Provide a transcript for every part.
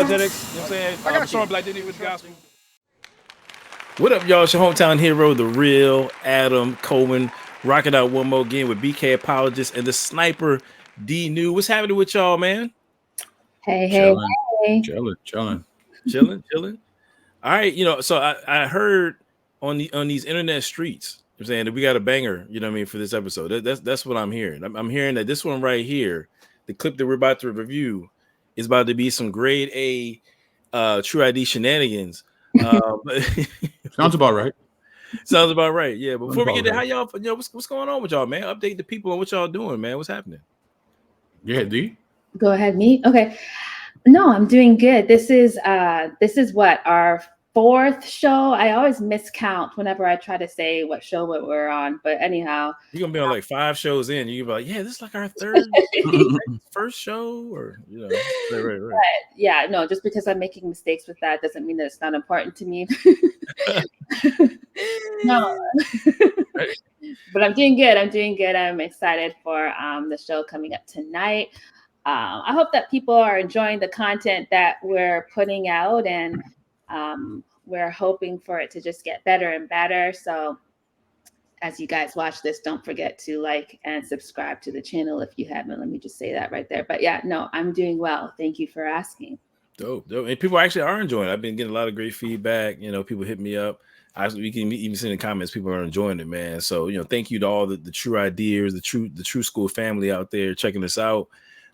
apologetics. You know what I'm saying? Showing black dignity with the gospel. What up, y'all? It's your hometown hero, the real Adam Coleman, rocking out one more again with BK Apologist and the sniper D New. What's happening with y'all, man? Hey, Chilling. All right, so I heard on these internet streets, I'm saying that we got a banger, you know what I mean, for this episode. That's what I'm hearing. I'm hearing that this one right here, the clip that we're about to review, is about to be some grade A Tru-ID shenanigans. Sounds about right. Sounds about right. Yeah. But before we get there, how y'all, what's going on with y'all, man? Update the people on what y'all doing, man. What's happening? Yeah, D. Go ahead, me. Okay. No, I'm doing good. This is what, our fourth show. I always miscount whenever I try to say what show we're on. But anyhow, you're gonna be on like 5 shows in. You're gonna be like, yeah, this is like our third first show, or right. But yeah, no, just because I'm making mistakes with that doesn't mean that it's not important to me. No. But I'm doing good. I'm excited for the show coming up tonight. I hope that people are enjoying the content that we're putting out, and we're hoping for it to just get better and better. So as you guys watch this, don't forget to like and subscribe to the channel if you haven't. Let me just say that right there. But yeah, no, I'm doing well. Thank you for asking. Dope. And people actually are enjoying it. I've been getting a lot of great feedback. People hit me up. We can even see in the comments, people are enjoying it, man. So, thank you to all the true ideas, the Tru School family out there checking us out.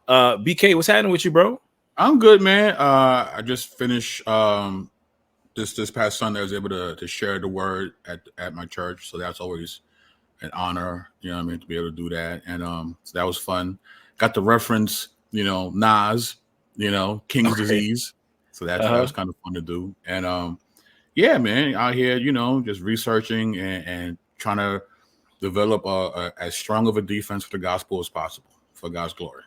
BK, what's happening with you, bro? I'm good, man. I just finished this past Sunday. I was able to share the word at my church, so that's always an honor, to be able to do that. And so that was fun. Got the reference, Nas, King's Disease. So that was kind of fun to do. And yeah, man, out here, just researching and trying to develop as strong of a defense for the gospel as possible for God's glory.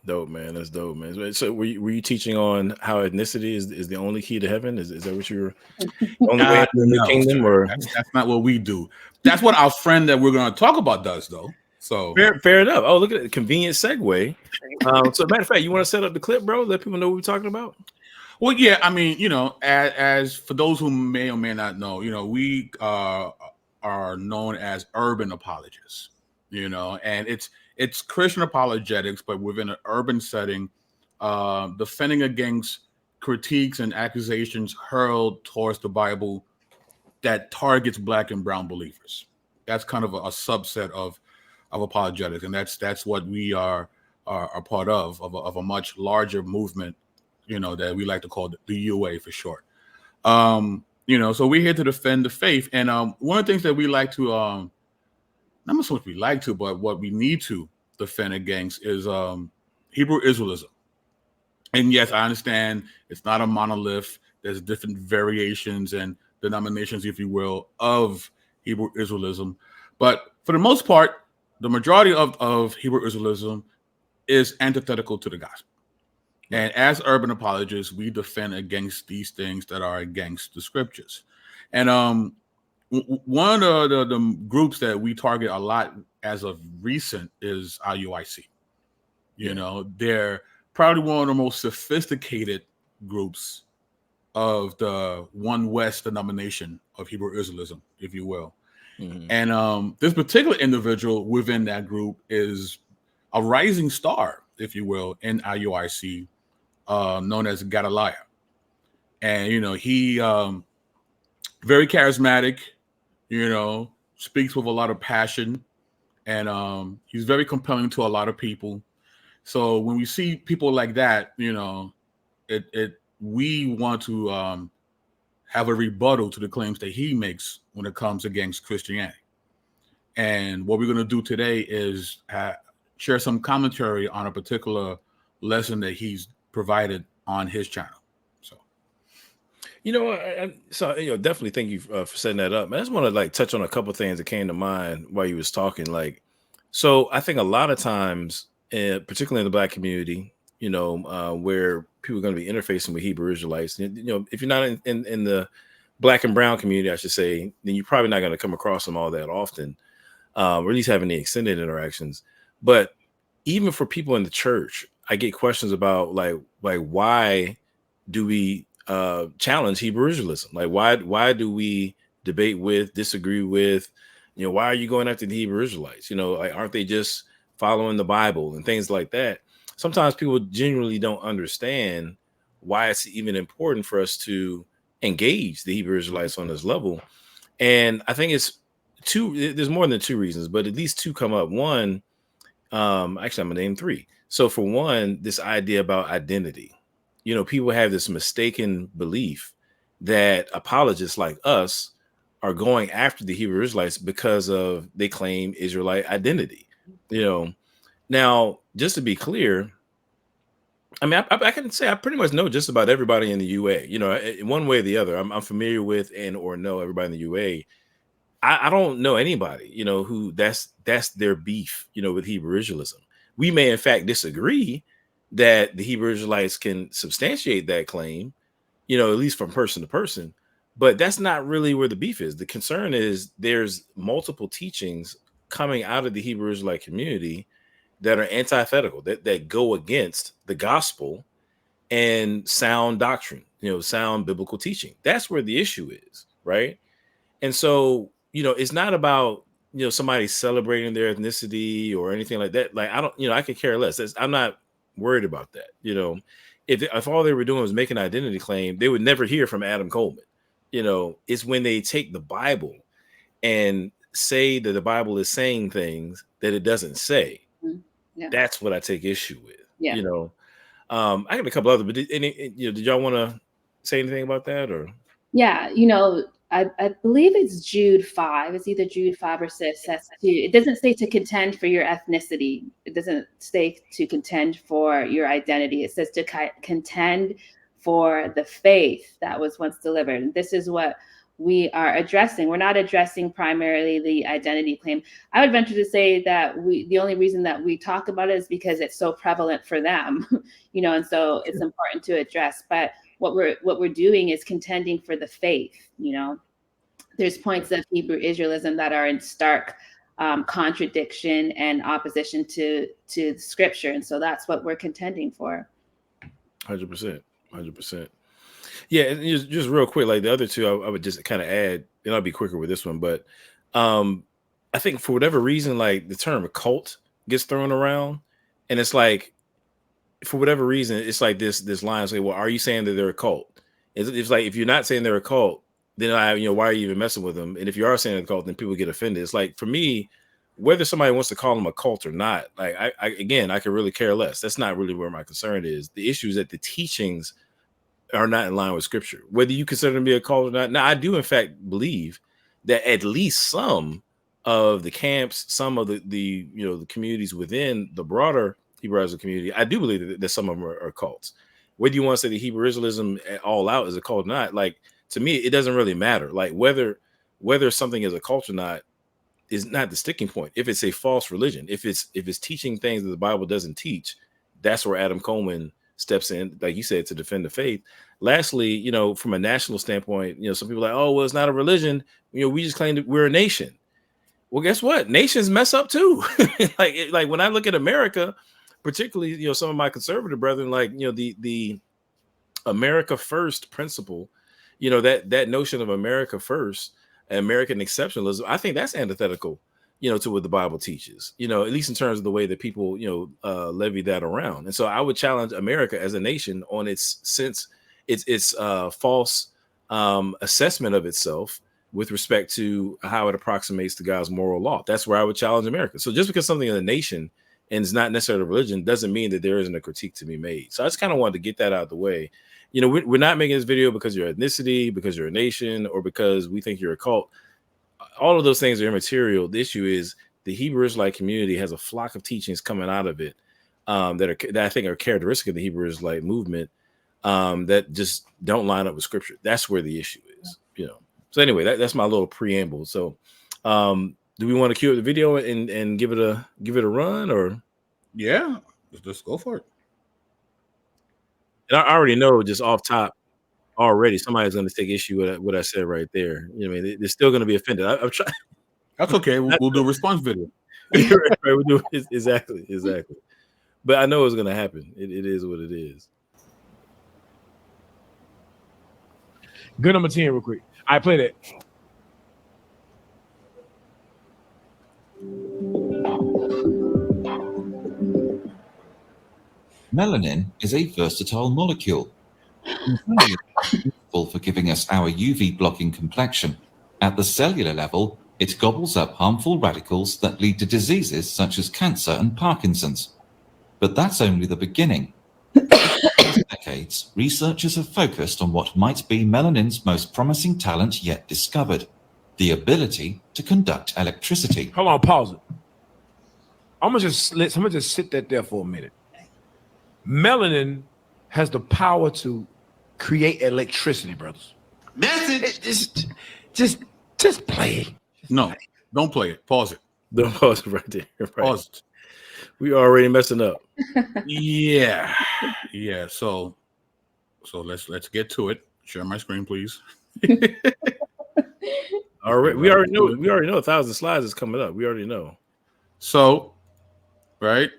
Dope, man. That's dope, man. So were you teaching on how ethnicity is the only key to heaven? Is that what you're only way in the kingdom? Or that's not what we do. That's what our friend that we're going to talk about does, though. So fair enough. Oh, look at the convenient segue. So matter of fact, you want to set up the clip, bro? Let people know what we're talking about. Well, yeah. I mean, as for those who may or may not know, we are known as urban apologists. And it's Christian apologetics, but within an urban setting, defending against critiques and accusations hurled towards the Bible that targets Black and brown believers. That's kind of a subset of apologetics, and that's what we are part of a much larger movement, that we like to call the UA for short. So we're here to defend the faith, and one of the things that we like to not so much we like to, but what we need to defend against is Hebrew Israelism. And yes, I understand it's not a monolith. There's different variations and denominations, if you will, of Hebrew Israelism. But for the most part, the majority of Hebrew Israelism is antithetical to the gospel. And as urban apologists, we defend against these things that are against the scriptures. And one of the groups that we target a lot as of recent is IUIC. They're probably one of the most sophisticated groups of the One West denomination of Hebrew Israelism, if you will. Mm-hmm. And this particular individual within that group is a rising star, if you will, in IUIC, known as Gadaliah. And, he very charismatic, speaks with a lot of passion, and he's very compelling to a lot of people. So when we see people like that, we want to have a rebuttal to the claims that he makes when it comes against Christianity. And what we're going to do today is share some commentary on a particular lesson that he's provided on his channel. Definitely thank you for setting that up. I just want to touch on a couple of things that came to mind while you was talking. So I think a lot of times, particularly in the Black community, where people are going to be interfacing with Hebrew Israelites, if you're not in the Black and brown community, I should say, then you're probably not going to come across them all that often, or at least have any extended interactions. But even for people in the church, I get questions about like why do we challenge Hebrew Israelism? Like, why do we debate with, disagree with? Why are you going after the Hebrew Israelites? Like, aren't they just following the Bible and things like that? Sometimes people genuinely don't understand why it's even important for us to engage the Hebrew Israelites on this level. And I think there's more than two reasons, but at least two come up. One, actually, I'm gonna name three. So for one, this idea about identity. People have this mistaken belief that apologists like us are going after the Hebrew Israelites because of they claim Israelite identity. Now, just to be clear, I mean, I can say I pretty much know just about everybody in the UA. In one way or the other, I'm familiar with and or know everybody in the UA. I don't know anybody, who that's their beef, with Hebrew Israelism. We may in fact disagree that the Hebrew Israelites can substantiate that claim, at least from person to person, but that's not really where the beef is. The concern is there's multiple teachings coming out of the Hebrew Israelite community that are antithetical, that go against the gospel and sound doctrine, sound biblical teaching. That's where the issue is, right? And so, it's not about, somebody celebrating their ethnicity or anything like that. Like, I don't, I could care less. I'm not worried about that. If all they were doing was making an identity claim, they would never hear from Adam Coleman. It's when they take the Bible and say that the Bible is saying things that it doesn't say. Yeah. That's what I take issue with. Yeah. I got a couple other, but did y'all want to say anything about that or? Yeah, I believe it's Jude 5. It's either Jude 5 or 6. It doesn't say to contend for your ethnicity. It doesn't say to contend for your identity. It says to contend for the faith that was once delivered. And this is what we are addressing. We're not addressing primarily the identity claim. I would venture to say that the only reason that we talk about it is because it's so prevalent for them, and so it's important to address. But what we're doing is contending for the faith. There's points of Hebrew Israelism that are in stark contradiction and opposition to Scripture, and so that's what we're contending for. 100%. Yeah, and just real quick, like the other two, I would just kind of add, and I'll be quicker with this one, but I think for whatever reason, like the term cult gets thrown around, and it's like, for whatever reason, it's like this line say, well, are you saying that they're a cult? It's like, if you're not saying they're a cult, then why are you even messing with them? And if you are saying a cult, then people get offended. It's like, for me, whether somebody wants to call them a cult or not, like I could really care less. That's not really where my concern is. The issue is that the teachings are not in line with Scripture. Whether you consider them to be a cult or not. Now, I do in fact believe that at least some of the camps, some of the the communities within the broader Hebrew Israelite community, I do believe that some of them are cults. Whether you want to say the Hebrew Israelism all out is a cult or not, like, to me, it doesn't really matter. Like, whether something is a cult or not is not the sticking point. If it's a false religion, if it's teaching things that the Bible doesn't teach, that's where Adam Coleman steps in, like you said, to defend the faith. Lastly, from a national standpoint, some people are like, oh, well, it's not a religion. We just claim that we're a nation. Well, guess what? Nations mess up too. like when I look at America, particularly, some of my conservative brethren, like, the America first principle, that notion of America first, American exceptionalism, I think that's antithetical, to what the Bible teaches, at least in terms of the way that people, levy that around. And so I would challenge America as a nation on its false assessment of itself with respect to how it approximates to God's moral law. That's where I would challenge America. So just because something is a nation and it's not necessarily a religion doesn't mean that there isn't a critique to be made. So I just kind of wanted to get that out of the way. We're not making this video because you're ethnicity, because you're a nation, or because we think you're a cult. All of those things are immaterial. The issue is the Hebrew Israelite community has a flock of teachings coming out of it that I think are characteristic of the Hebrew Israelite movement that just don't line up with Scripture. That's where the issue is. So anyway, that's my little preamble. So do we want to cue up the video and give it a run, or? Yeah, let's go for it. And I already know, just off top, already somebody's going to take issue with what I said right there. I mean, they're still going to be offended. I'm trying. That's okay. We'll do a response video. Right, we'll do exactly. But I know it's going to happen. It is what it is. Good number 10 real quick. I play that. Melanin is a versatile molecule. Not only is it useful for giving us our UV blocking complexion, at the cellular level, it gobbles up harmful radicals that lead to diseases such as cancer and Parkinson's. But that's only the beginning. For the past decades, researchers have focused on what might be melanin's most promising talent yet discovered, the ability to conduct electricity. Hold on, pause it. I'm gonna just sit that there for a minute. Melanin has the power to create electricity, brothers. Message. Just play it. No, don't play it. Pause it. Don't pause it right there. Right. Pause it. We already messing up. Yeah. So let's get to it. Share my screen, please. All right. We already know 1,000 slides is coming up. We already know. So, right.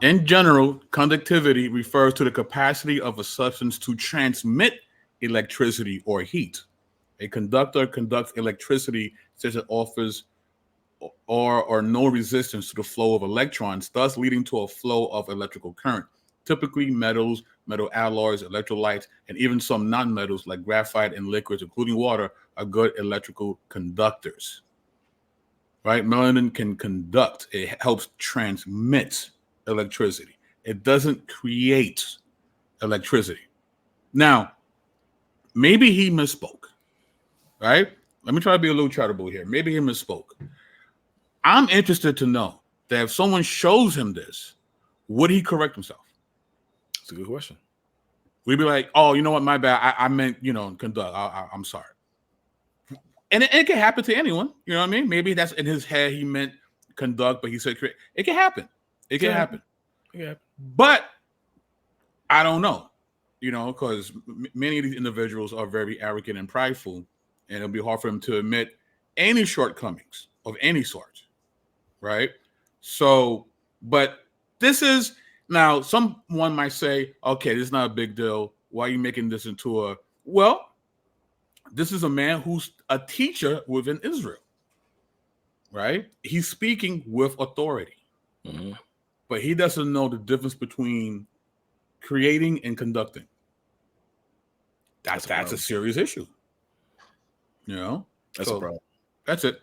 In general, conductivity refers to the capacity of a substance to transmit electricity or heat. A conductor conducts electricity since it offers or no resistance to the flow of electrons, thus leading to a flow of electrical current. Typically, metals, metal alloys, electrolytes, and even some non-metals like graphite and liquids, including water, are good electrical conductors. Right? Melanin can conduct. It helps transmit electricity. It doesn't create electricity. Now, maybe he misspoke, right? Let me try to be a little charitable here. Maybe he misspoke. I'm interested to know that if someone shows him this, would he correct himself? That's a good question. We'd be like, oh, you know what? My bad. I meant, conduct. I'm sorry. And it can happen to anyone. You know what I mean? Maybe that's in his head. He meant conduct, but he said create. It can happen. It can happen. Yeah. But I don't know, because many of these individuals are very arrogant and prideful, and it'll be hard for them to admit any shortcomings of any sort, right? So, but this is, now someone might say, okay, this is not a big deal. Why are you making this into this is a man who's a teacher within Israel, right? He's speaking with authority. Mm-hmm. But he doesn't know the difference between creating and conducting. That's a serious issue. That's a problem. That's it.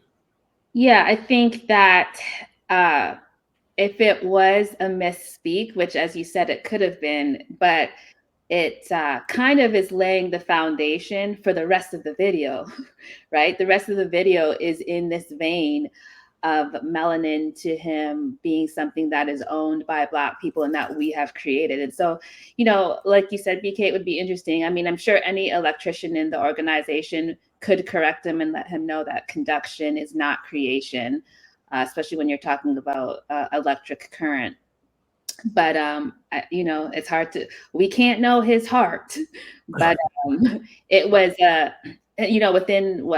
Yeah, I think that if it was a misspeak, which, as you said, it could have been, but it kind of is laying the foundation for the rest of the video, right? The rest of the video is in this vein of melanin to him being something that is owned by Black people and that we have created. And so, like you said, BK, it would be interesting. I mean, I'm sure any electrician in the organization could correct him and let him know that conduction is not creation, especially when you're talking about electric current. But, it's hard we can't know his heart, but it was, within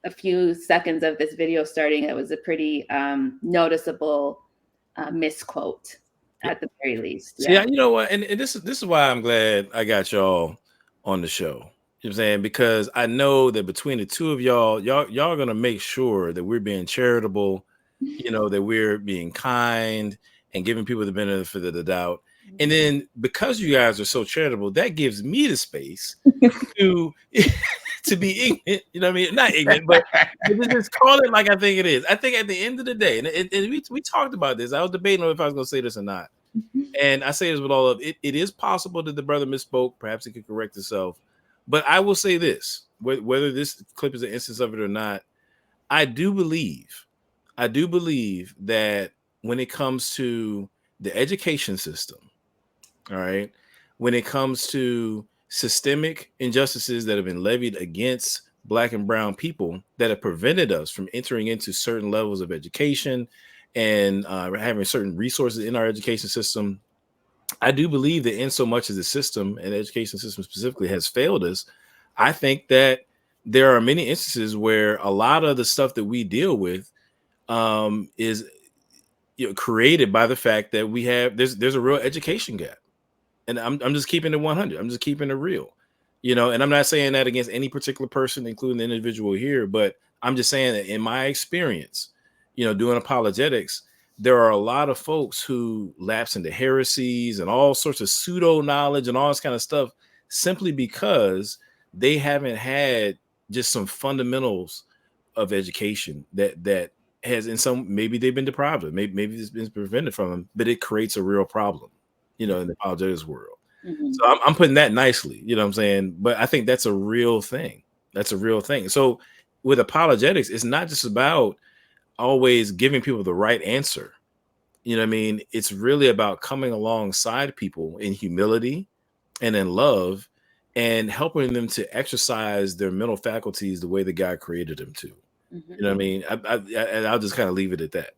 a few seconds of this video starting, it was a pretty noticeable misquote at the very least. Yeah, you know what? And this is why I'm glad I got y'all on the show. You know what I'm saying? Because I know that between the two of y'all gonna make sure that we're being charitable, that we're being kind and giving people the benefit of the doubt. And then because you guys are so charitable, that gives me the space to be ignorant, you know what I mean? Not ignorant, but just call it like I think it is. I think at the end of the day, and we talked about this. I was debating on if I was going to say this or not. And I say this with all of it. It is possible that the brother misspoke. Perhaps he could correct himself. But I will say this, whether this clip is an instance of it or not, I do believe that when it comes to the education system, all right, when it comes to systemic injustices that have been levied against Black and brown people that have prevented us from entering into certain levels of education and having certain resources in our education system, I do believe that in so much as the system and the education system specifically has failed us, I think that there are many instances where a lot of the stuff that we deal with is created by the fact that there's a real education gap. And I'm just keeping it 100. I'm just keeping it real. You know, and I'm not saying that against any particular person, including the individual here, but I'm just saying that in my experience, you know, doing apologetics, there are a lot of folks who lapse into heresies and all sorts of pseudo knowledge and all this kind of stuff simply because they haven't had just some fundamentals of education that has, in some, maybe they've been deprived of, maybe it's been prevented from them, but it creates a real problem, you know, in the apologetics world. So I'm putting that nicely, you know what I'm saying? But I think that's a real thing. That's a real thing. So with apologetics, it's not just about always giving people the right answer. You know what I mean? It's really about coming alongside people in humility and in love and helping them to exercise their mental faculties the way that God created them to. You know what I mean? I'll just kind of leave it at that.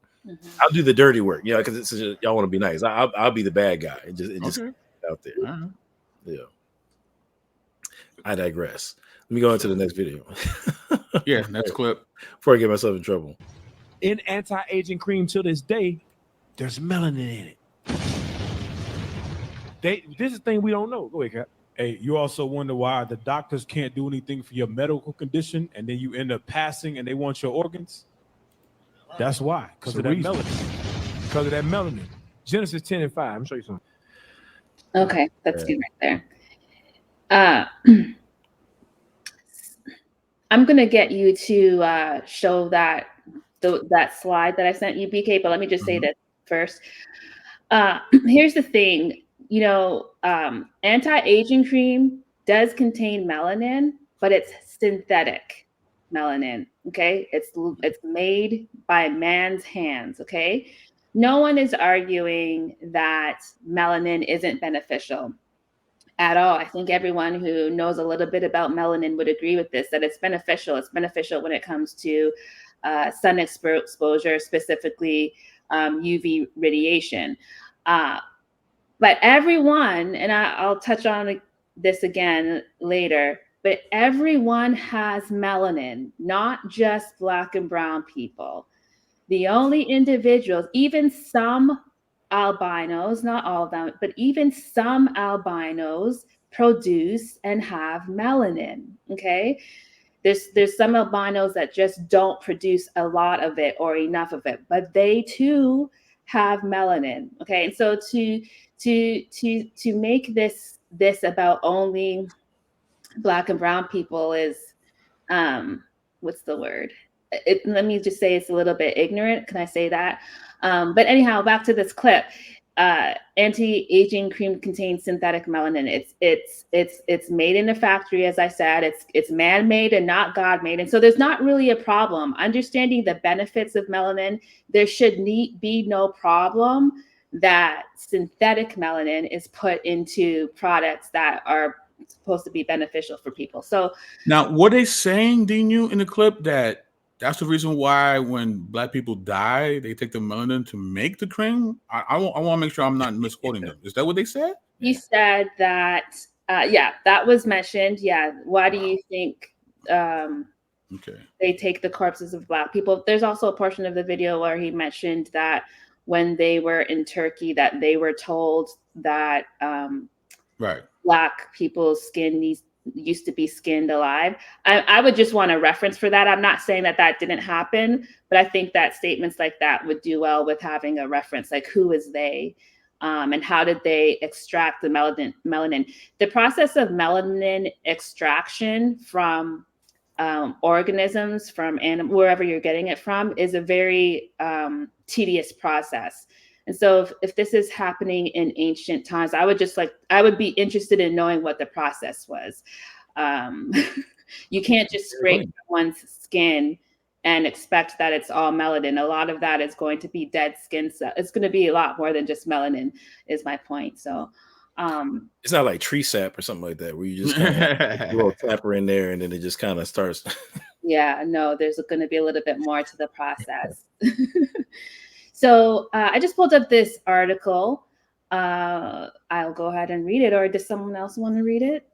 I'll do the dirty work, you know, because it's just, y'all want to be nice. I'll be the bad guy. It just out there. Yeah. I digress. Let me go into the next video. Yeah, next clip. Before I get myself in trouble. In anti-aging cream to this day, there's melanin in it. This is the thing we don't know. Go ahead, Cap. Hey, you also wonder why the doctors can't do anything for your medical condition, and then you end up passing and they want your organs? That's why, because of that melanin. Because of that melanin. Genesis 10:5. I'm show you something. Okay, that's good right there. I'm gonna get you to show that slide that I sent you, BK. But let me just say this first. Here's the thing. You know, anti-aging cream does contain melanin, but it's synthetic melanin. Okay, it's made by man's hands. Okay, no one is arguing that melanin isn't beneficial at all. I think everyone who knows a little bit about melanin would agree with this, that it's beneficial. It's beneficial when it comes to sun exposure, specifically UV radiation. But everyone, and I'll touch on this again later, but everyone has melanin, not just Black and brown people. The only individuals, even some albinos, not all of them, but even some albinos produce and have melanin. Okay. There's some albinos that just don't produce a lot of it or enough of it, but they too have melanin. Okay. And so to make this about only Black and brown people is what's the word? Let me just say it's a little bit ignorant. Can I say that? But anyhow, back to this clip. Anti-aging cream contains synthetic melanin. It's made in a factory, as I said. It's man-made and not God-made, and so there's not really a problem. Understanding the benefits of melanin, there should be no problem that synthetic melanin is put into products that are supposed to be beneficial for people. So now, were they saying, Dinu, in the clip that that's the reason why when Black people die, they take the melanin to make the cream? I want to make sure I'm not misquoting them. Is that what they said? He said that, yeah, that was mentioned. Yeah. Why do you think they take the corpses of Black people? There's also a portion of the video where he mentioned that when they were in Turkey, that they were told that Black people's skin used to be skinned alive. I would just want a reference for that. I'm not saying that didn't happen, but I think that statements like that would do well with having a reference, like who is they, and how did they extract the melanin? The process of melanin extraction from organisms, from wherever you're getting it from, is a very tedious process. And so if this is happening in ancient times, I would be interested in knowing what the process was. You can't just scrape someone's skin and expect that it's all melanin. A lot of that is going to be dead skin cells. It's going to be a lot more than just melanin, is my point. So it's not like tree sap or something like that, where you just kind of put a little tapper in there and then it just kind of starts. Yeah, no, there's going to be a little bit more to the process. So I just pulled up this article. I'll go ahead and read it, or does someone else want to read it?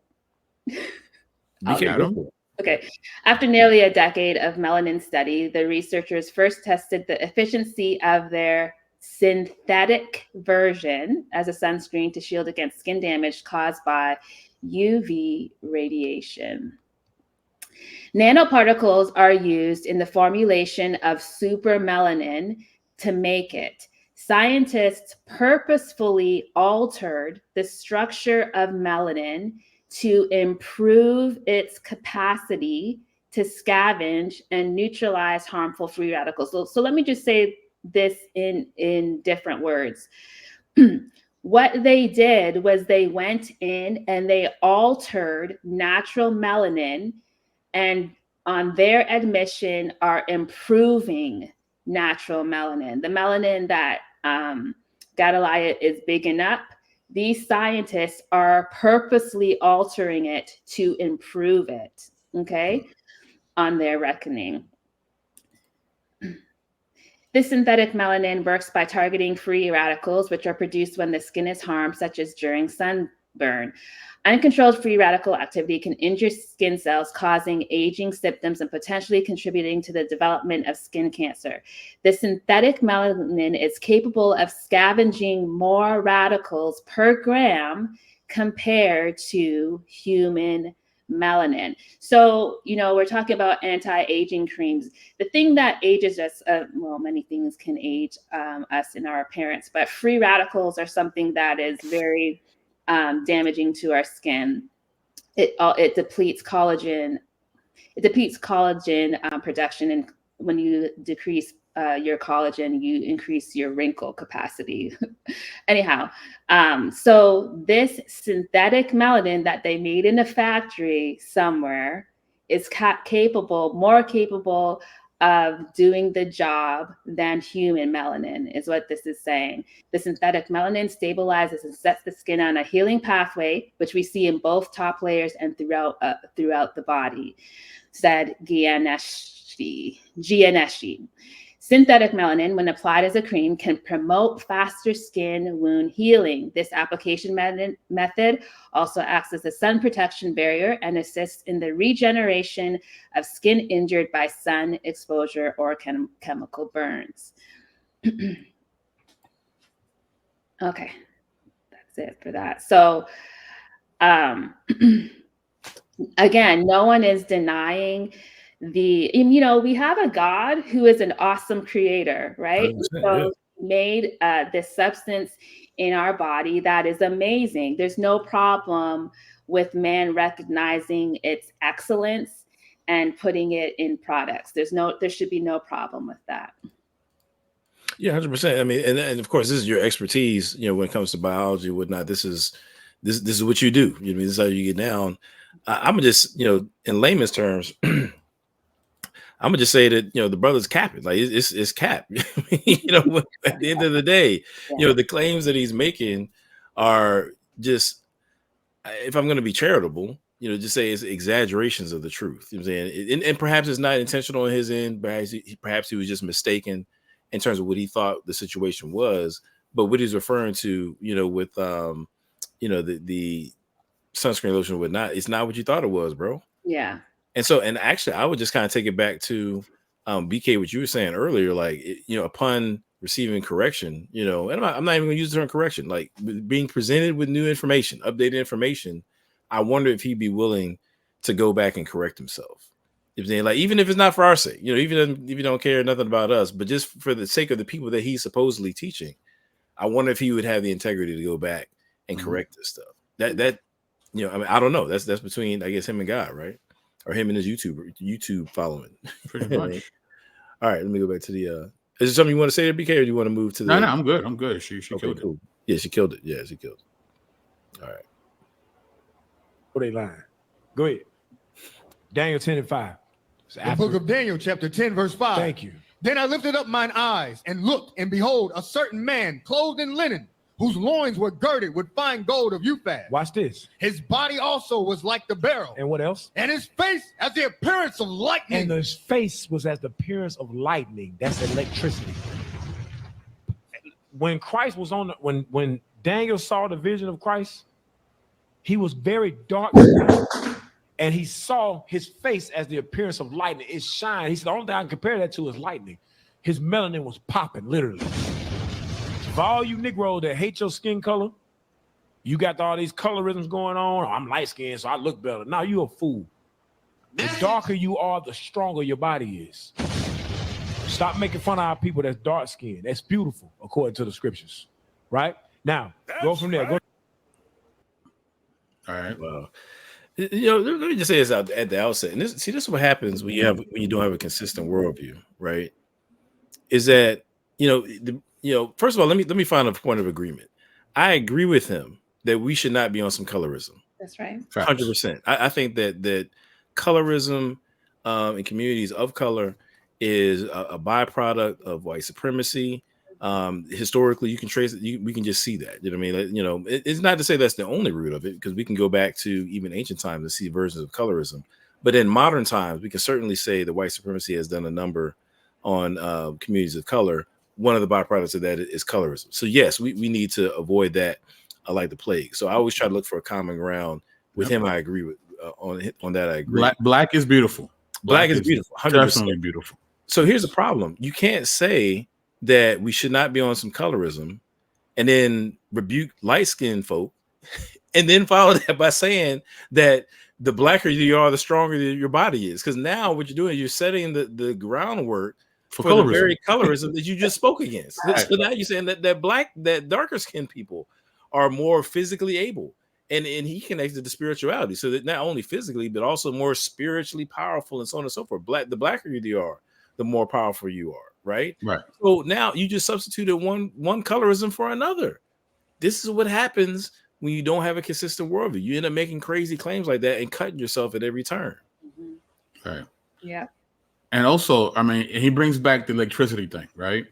Okay. After nearly a decade of melanin study, the researchers first tested the efficiency of their synthetic version as a sunscreen to shield against skin damage caused by UV radiation. Nanoparticles are used in the formulation of supermelanin to make it. Scientists purposefully altered the structure of melanin to improve its capacity to scavenge and neutralize harmful free radicals. So let me just say this in different words. What they did was they went in and they altered natural melanin, and on their admission are improving natural melanin. The melanin that Gadaliah is bigging up, these scientists are purposely altering it to improve it, okay, on their reckoning. This synthetic melanin works by targeting free radicals, which are produced when the skin is harmed, such as during sunburn. Uncontrolled free radical activity can injure skin cells, causing aging symptoms and potentially contributing to the development of skin cancer. The synthetic melanin is capable of scavenging more radicals per gram compared to human melanin. So, we're talking about anti-aging creams. The thing that ages us, well, many things can age us in our appearance, but free radicals are something that is very damaging to our skin. It depletes collagen. It depletes collagen production, and when you decrease your collagen, you increase your wrinkle capacity. Anyhow, so this synthetic melanin that they made in a factory somewhere is more capable of doing the job than human melanin, is what this is saying. The synthetic melanin stabilizes and sets the skin on a healing pathway, which we see in both top layers and throughout the body, said Gianeschi. Synthetic melanin, when applied as a cream, can promote faster skin wound healing. This application method also acts as a sun protection barrier and assists in the regeneration of skin injured by sun exposure or chemical burns. Okay, that's it for that. So, again, no one is denying we have a God who is an awesome creator, right? So made this substance in our body that is amazing. There's no problem with man recognizing its excellence and putting it in products. There should be no problem with that. Yeah, 100%. I mean, and of course, this is your expertise, when it comes to biology and whatnot. This is what you do. This is how you get down. I'm just, in layman's terms, I'm gonna just say that the brother's capping. Like it's cap. At the end of the day, the claims that he's making are just, if I'm gonna be charitable, just say it's exaggerations of the truth. You know what I'm saying? And perhaps it's not intentional on his end. Perhaps he was just mistaken in terms of what he thought the situation was. But what he's referring to, with the sunscreen lotion and whatnot, it's not what you thought it was, bro. Yeah. And actually, I would just kind of take it back to BK, what you were saying earlier, like, upon receiving correction, and I'm not even going to use the term correction, like being presented with new information, updated information. I wonder if he'd be willing to go back and correct himself. Like, even if it's not for our sake, even if you don't care nothing about us, but just for the sake of the people that he's supposedly teaching, I wonder if he would have the integrity to go back and correct this stuff. That I mean, I don't know. That's between, I guess, him and God, right? Or him and his YouTube following. Pretty much. All right, let me go back to the is there something you want to say there, BK, or do you want to move to the No, I'm good. She killed it. Yeah, she killed it. Yeah, she killed it. All right. What they lying? Go ahead. Daniel 10:5. The book of Daniel, chapter 10, verse 5. Thank you. Then I lifted up mine eyes and looked, and behold, a certain man clothed in linen, whose loins were girded with fine gold of Uphaz. Watch this. His body also was like the beryl. And what else? And his face as the appearance of lightning. And his face was as the appearance of lightning. That's electricity. When Christ was when Daniel saw the vision of Christ, he was very dark. And he saw his face as the appearance of lightning. It shined. He said, the only thing I can compare that to is lightning. His melanin was popping, literally. For all you Negroes that hate your skin color, you got all these colorisms going on. Oh, I'm light skinned, so I look better. Now you a fool. The darker you are, the stronger your body is. Stop making fun of our people that's dark skinned. That's beautiful, according to the scriptures. Right? Now, go from there. Go. All right. Well, let me just say this out at the outset. And this is what happens when you don't have a consistent worldview, right? Is that first of all, let me find a point of agreement. I agree with him that we should not be on some colorism. That's right. 100%. I think that colorism in communities of color is a byproduct of white supremacy. Historically, you can trace it. We can just see that. You know what I mean? It's not to say that's the only root of it, because we can go back to even ancient times to see versions of colorism. But in modern times, we can certainly say that white supremacy has done a number on communities of color. One of the byproducts of that is colorism. So yes, we need to avoid that like the plague. So I always try to look for a common ground with him. I agree with on that. I agree. Black is beautiful. Black is beautiful. 100%. Definitely beautiful. So here's the problem. You can't say that we should not be on some colorism and then rebuke light-skinned folk and then follow that by saying that the blacker you are, the stronger your body is. Because now what you're doing is you're setting the groundwork for the very colorism that you just spoke against. Right. So now you're saying that darker skinned people are more physically able. And he connected to spirituality. So that not only physically, but also more spiritually powerful and so on and so forth. The blacker you are, the more powerful you are. Right. So now you just substituted one colorism for another. This is what happens when you don't have a consistent worldview. You end up making crazy claims like that and cutting yourself at every turn. Mm-hmm. Right. Yeah. And also, I mean, he brings back the electricity thing, right?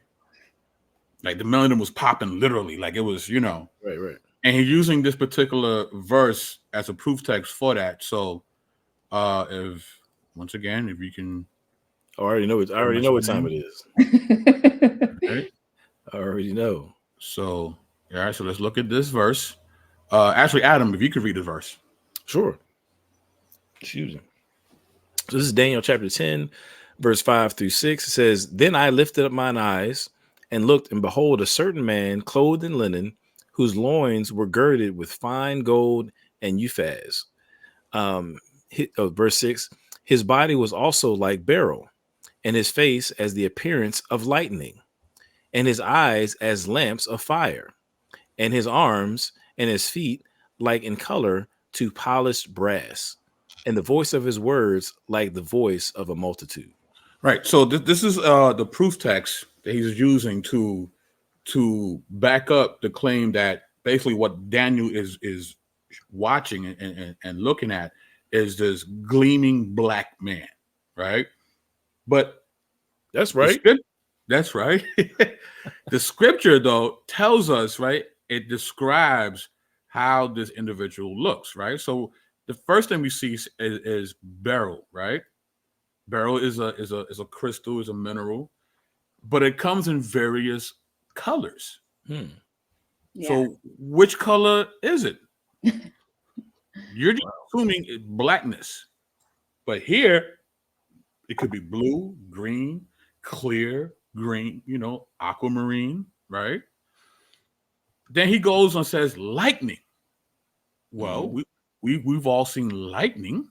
Like the melanin was popping literally, like it was, Right. And he's using this particular verse as a proof text for that. So, if you can. I already know what time it is. Right? I already know. So, all right. So let's look at this verse. Actually, Adam, if you could read the verse. Sure. Excuse me. So this is Daniel chapter 10, verse 5-6. It says, "Then I lifted up mine eyes and looked, and behold, a certain man clothed in linen, whose loins were girded with fine gold and uphaz." Verse 6, "His body was also like beryl, and his face as the appearance of lightning, and his eyes as lamps of fire, and his arms and his feet like in color to polished brass, and the voice of his words like the voice of a multitude." Right. So this is the proof text that he's using to back up the claim that basically what Daniel is watching and looking at is this gleaming black man, right? But that's right. That's right. The scripture, though, tells us, right? It describes how this individual looks, right? So the first thing we see is beryl, right? Beryl is a crystal, is a mineral, but it comes in various colors. Yeah. So which color is it? You're just assuming blackness, but here it could be blue, green, clear, green, aquamarine, right? Then he goes and says lightning. Well, we've all seen lightning.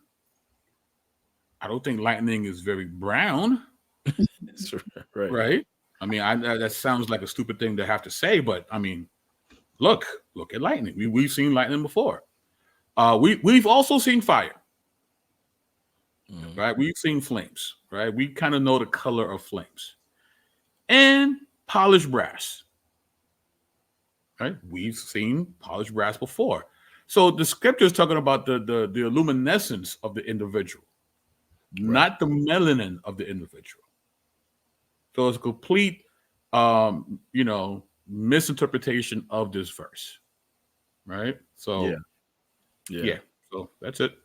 I don't think lightning is very brown. That's right. Right? I mean, that sounds like a stupid thing to have to say, but I mean, look at lightning. We've seen lightning before. We've also seen fire. Right? We've seen flames, right? We kind of know the color of flames. And polished brass. Right? We've seen polished brass before. So the scripture is talking about the luminescence of the individual, not the melanin of the individual. So it's a complete misinterpretation of this verse. Right? So yeah. So that's it.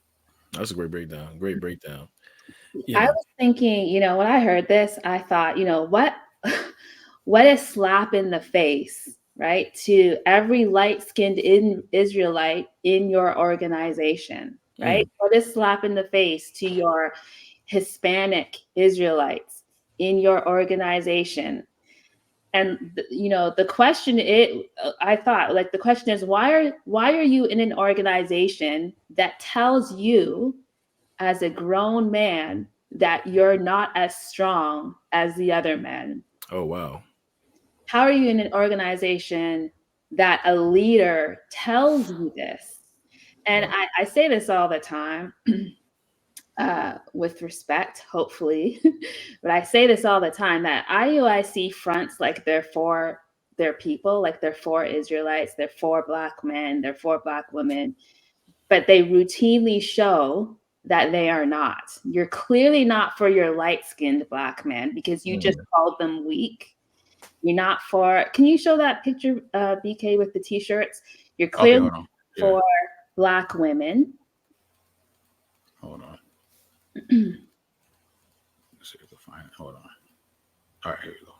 That's a great breakdown. Great breakdown. I was thinking, when I heard this, I thought, what a slap in the face, right? To every light-skinned Israelite in your organization, right? What a slap in the face to your Hispanic Israelites in your organization. you know, the question I thought, like, the question is, why are you in an organization that tells you as a grown man that you're not as strong as the other men? Oh, wow. How are you in an organization that a leader tells you this? And I say this all the time, with respect, hopefully, but I say this all the time, that IUIC fronts like they're for their people, like they're for Israelites, they're for Black men, they're for Black women, but they routinely show that they are not. You're clearly not for your light-skinned Black men because you just called them weak. You're not for, can you show that picture, BK, with the t-shirts? You're clearly for Black women. Hold on. Let's see if I can find it. Hold on. All right, here we go.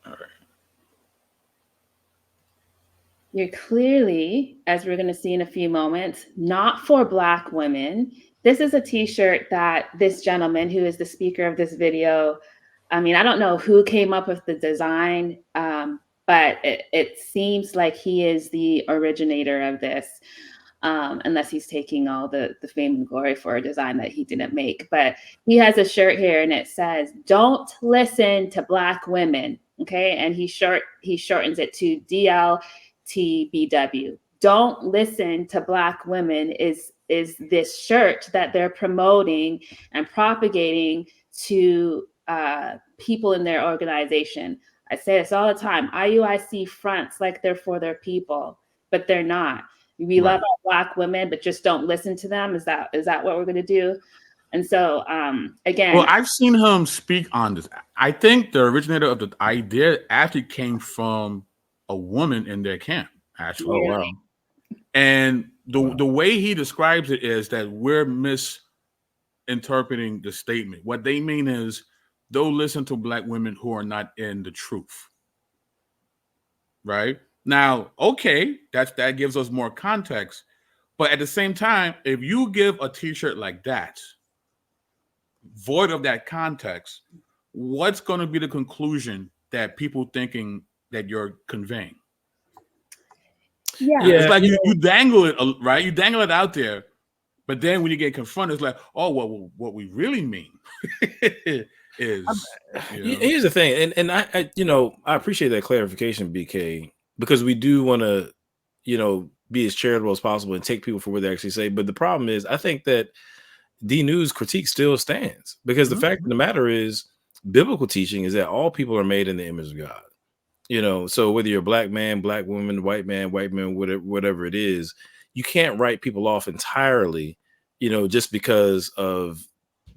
All right. You're clearly, as we're going to see in a few moments, not for Black women. This is a t-shirt that this gentleman, who is the speaker of this video, I mean, I don't know who came up with the design, but it seems like he is the originator of this, unless he's taking all the fame and glory for a design that he didn't make. But he has a shirt here and it says, "Don't listen to Black women." Okay, and he shortens it to DLTBW. Don't listen to Black women is this shirt that they're promoting and propagating to people in their organization. I say this all the time. IUIC fronts like they're for their people, but they're not. We love our Black women, but just don't listen to them. Is that what we're going to do? And so, again, well, I've seen him speak on this. I think the originator of the idea actually came from a woman in their camp, actually. Oh, wow. And the way he describes it is that we're misinterpreting the statement. What they mean is, don't listen to Black women who are not in the truth. Right? Now, okay, that gives us more context. But at the same time, if you give a t-shirt like that, void of that context, what's going to be the conclusion that people thinking that you're conveying? Yeah, it's like you dangle it, right? You dangle it out there, but then when you get confronted, it's like, oh, well, what we really mean is. Here's the thing, and I appreciate that clarification, BK, because we do want to, be as charitable as possible and take people for what they actually say. But the problem is, I think that D News critique still stands, because the fact of the matter is, biblical teaching is that all people are made in the image of God. So whether you're a Black man, Black woman, white man, whatever it is, you can't write people off entirely, just because of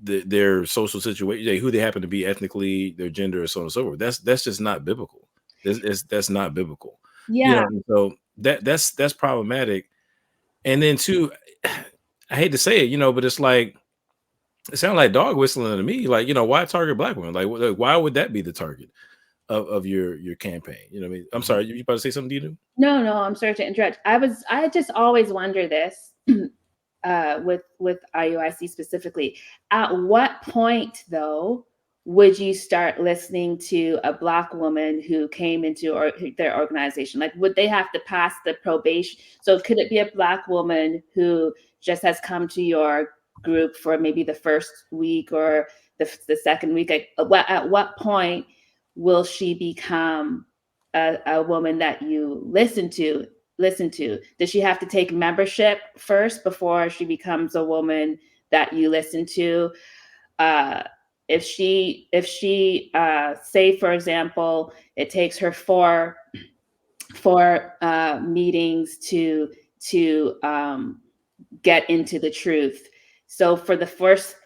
their social situation, who they happen to be ethnically, their gender, or so on and so forth. That's just not biblical. That's not biblical. Yeah. So that's problematic. And then too, I hate to say it, but it's like, it sounds like dog whistling to me. Like, why target Black women? Like, why would that be the target of your campaign? You know what I mean? I'm sorry, you about to say something, Dino? No, I'm sorry to interrupt. I just always wonder this with IUIC specifically. At what point, though, would you start listening to a Black woman who came into their organization? Like, would they have to pass the probation? So could it be a Black woman who just has come to your group for maybe the first week or the second week? Like, at what point will she become a woman that you listen to? Does she have to take membership first before she becomes a woman that you listen to? If she say, for example, it takes her four meetings to get into the truth. So for the first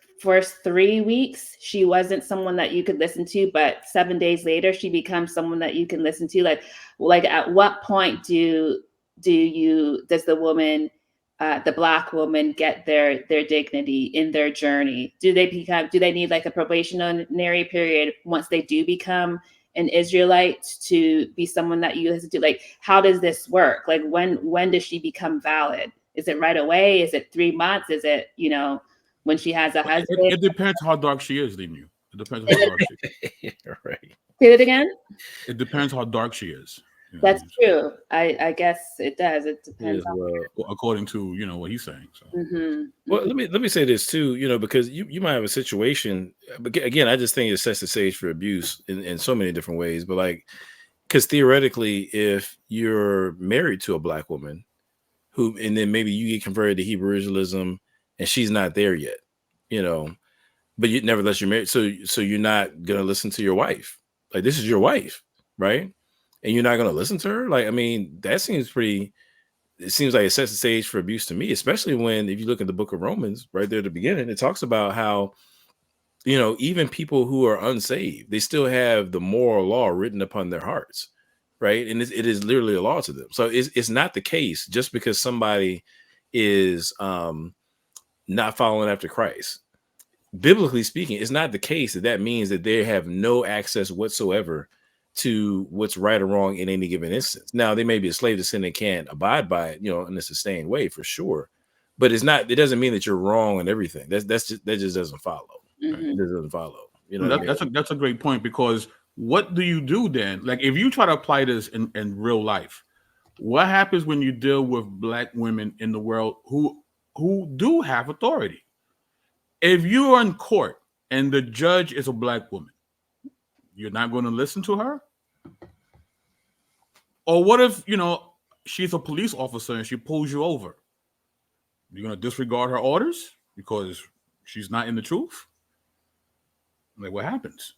3 weeks, she wasn't someone that you could listen to, but 7 days later, she becomes someone that you can listen to. Like at what point does the woman, the Black woman, get their dignity in their journey? Do they need like a probationary period once they do become an Israelite to be someone that you listen to? Like, how does this work? Like, when does she become valid? Is it right away? Is it 3 months? Is it, when she has a husband? It depends how dark she is, didn't you? It depends on how dark she is. Right. Say it again. It depends how dark she is. You know, That's true. I guess it does. It depends Yes, well, according to what he's saying. So. well, let me say this too, because you might have a situation, but again, I just think it sets the stage for abuse in so many different ways. But like, because theoretically, if you're married to a black woman and then maybe you get converted to Hebrew Israelism and she's not there yet, but nevertheless you're married, so you're not gonna listen to your wife. Like, this is your wife, right? And you're not gonna listen to her. Like, I mean, that seems pretty. It seems like it sets the stage for abuse to me, especially when, if you look at the book of Romans right there at the beginning, it talks about how, even people who are unsaved, they still have the moral law written upon their hearts, right? And it is literally a law to them. So it's not the case just because somebody is not following after Christ. Biblically speaking, it's not the case that means that they have no access whatsoever to what's right or wrong in any given instance. Now, they may be a slave to sin and can't abide by it, in a sustained way, for sure. But it doesn't mean that you're wrong on everything. That just doesn't follow. Right? It just doesn't follow. That's a great point, because what do you do then? Like, if you try to apply this in real life, what happens when you deal with black women in the world who do have authority? If you are in court and the judge is a black woman, you're not going to listen to her? Or what if, she's a police officer and she pulls you over? You're going to disregard her orders because she's not in the truth? Like, what happens?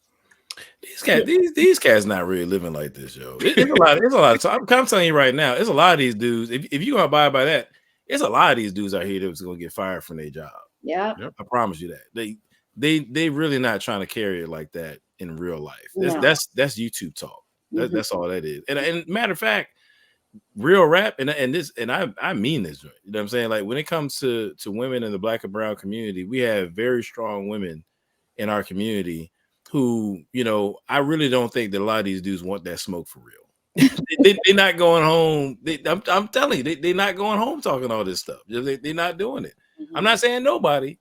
These cats not really living like this, yo. It's a lot. So I'm telling you right now, it's a lot of these dudes. If you're gonna abide by that, it's a lot of these dudes out here that's gonna get fired from their job. Yeah, I promise you that. They really not trying to carry it like that in real life. No. That's YouTube talk. That's all that is. And matter of fact, real rap, and I mean this. You know what I'm saying? Like, when it comes to women in the black and brown community, we have very strong women in our community who, I really don't think that a lot of these dudes want that smoke for real. They're not going home. I'm telling you, they're not going home talking all this stuff. They're not doing it. I'm not saying nobody,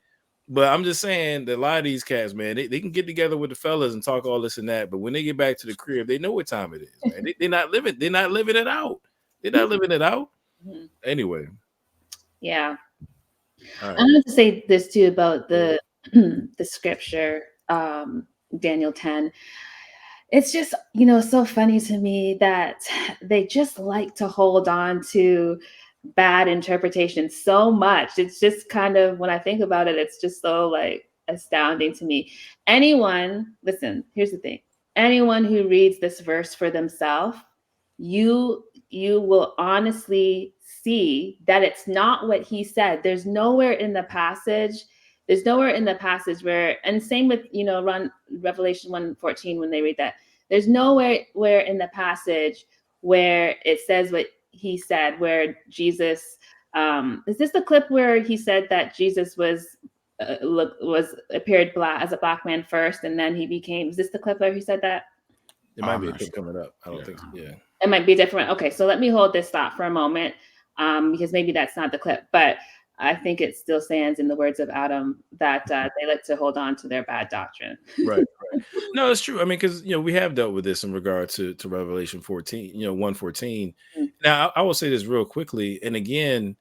but I'm just saying that a lot of these cats, man, they can get together with the fellas and talk all this and that, but when they get back to the crib, they know what time it is, man. They're not living it out. They're not living it out. Anyway. Yeah. Right. I wanted to say this too about the scripture, Daniel 10. It's just, so funny to me that they just like to hold on to bad interpretation so much. It's just kind of, when I think about it, it's just so like astounding to me. Listen, here's the thing. Anyone who reads this verse for themselves, you will honestly see that it's not what he said. There's nowhere in the passage where, and same with, Revelation 1:14, when they read that, there's nowhere in the passage where it says what he said, where Jesus, is this the clip where he said that Jesus appeared as a black man first, and then he became, is this the clip where he said that? It might be a clip coming up. I don't think so. Yeah. It might be different. Okay, so let me hold this thought for a moment, because maybe that's not the clip, but I think it still stands in the words of Adam that they like to hold on to their bad doctrine. Right. No, it's true. I mean, because we have dealt with this in regard to Revelation 14, 1:14. Now, I will say this real quickly, and again,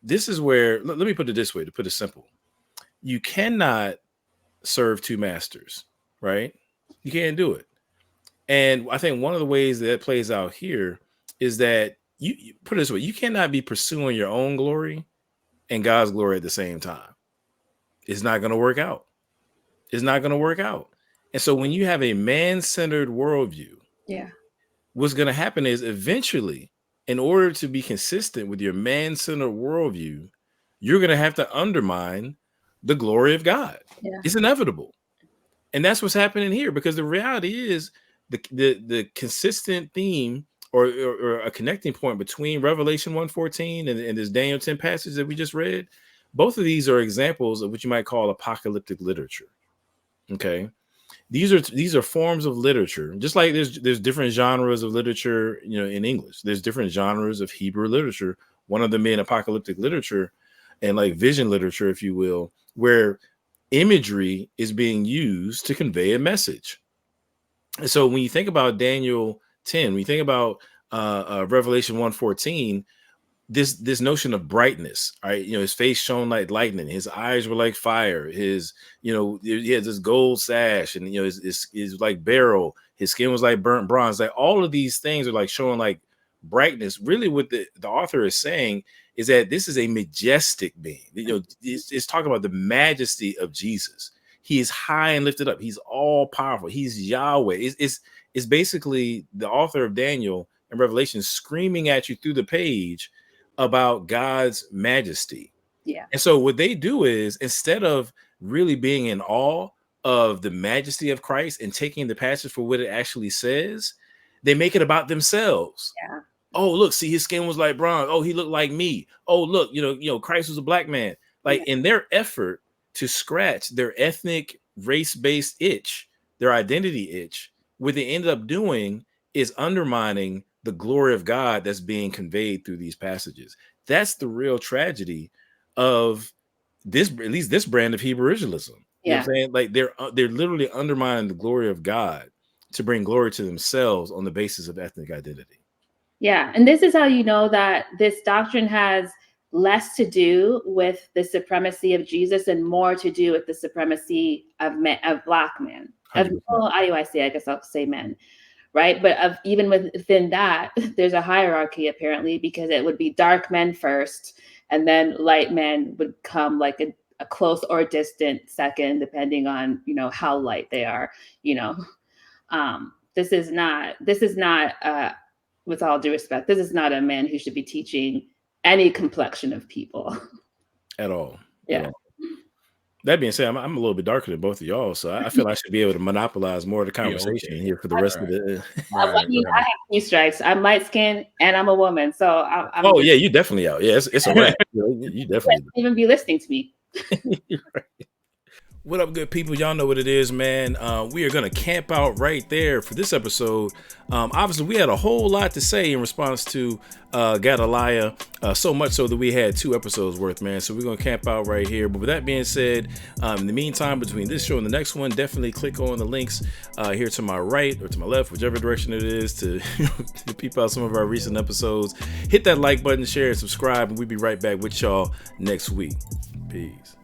this is where, let me put it this way, to put it simple. You cannot serve two masters, right? You can't do it. And I think one of the ways that plays out here is that you put it this way: you cannot be pursuing your own glory and God's glory at the same time. It's not going to work out. It's not going to work out. And so when you have a man-centered worldview, what's going to happen is, eventually, in order to be consistent with your man-centered worldview, you're going to have to undermine the glory of God. Yeah. It's inevitable. And that's what's happening here, because the reality is the consistent theme or a connecting point between Revelation 1:14 and this Daniel 10 passage that we just read. Both of these are examples of what you might call apocalyptic literature. Okay. These are forms of literature, just like there's different genres of literature, in English. There's different genres of Hebrew literature. One of them being apocalyptic literature and like vision literature, if you will, where imagery is being used to convey a message. And so when you think about Daniel 10, when you think about Revelation 1:14, this notion of brightness, right? His face shone like lightning, his eyes were like fire, his, he had this gold sash, and his like beryl, his skin was like burnt bronze. Like all of these things are like showing like brightness. Really, what the author is saying is that this is a majestic being. It's talking about the majesty of Jesus. He is high and lifted up. He's all powerful. He's Yahweh. It's basically the author of Daniel and Revelation screaming at you through the page about God's majesty. Yeah. And so what they do is, instead of really being in awe of the majesty of Christ and taking the passage for what it actually says, they make it about themselves. Yeah. Oh, look, see, his skin was like bronze. Oh, he looked like me. Oh, look, Christ was a black man. Like, in their effort to scratch their ethnic race-based itch, their identity itch, what they ended up doing is undermining the glory of God that's being conveyed through these passages. That's the real tragedy of this, at least this brand of Hebrew Israelism. You know what I'm saying? Like they're literally undermining the glory of God to bring glory to themselves on the basis of ethnic identity. Yeah, and this is how you know that this doctrine has less to do with the supremacy of Jesus and more to do with the supremacy of black men, of IUIC, I guess I'll say men. Right. But even within that, there's a hierarchy, apparently, because it would be dark men first, and then light men would come like a close or distant second, depending on, how light they are. This is not with all due respect, this is not a man who should be teaching any complexion of people at all. Yeah. At all. That being said, I'm a little bit darker than both of y'all, so I feel I should be able to monopolize more of the conversation here for the rest of the. I have 2 strikes. I'm light skinned and I'm a woman, so I'm. Oh yeah, you definitely out. Yeah, it's a wrap. You definitely even be listening to me. Right. What up, good people? Y'all know what it is, man. We are going to camp out right there for this episode. Obviously, we had a whole lot to say in response to Gedaliah, so much so that we had 2 episodes worth, man. So we're going to camp out right here. But with that being said, in the meantime, between this show and the next one, definitely click on the links here to my right or to my left, whichever direction it is, to peep out some of our recent episodes. Hit that like button, share, and subscribe, and we'll be right back with y'all next week. Peace.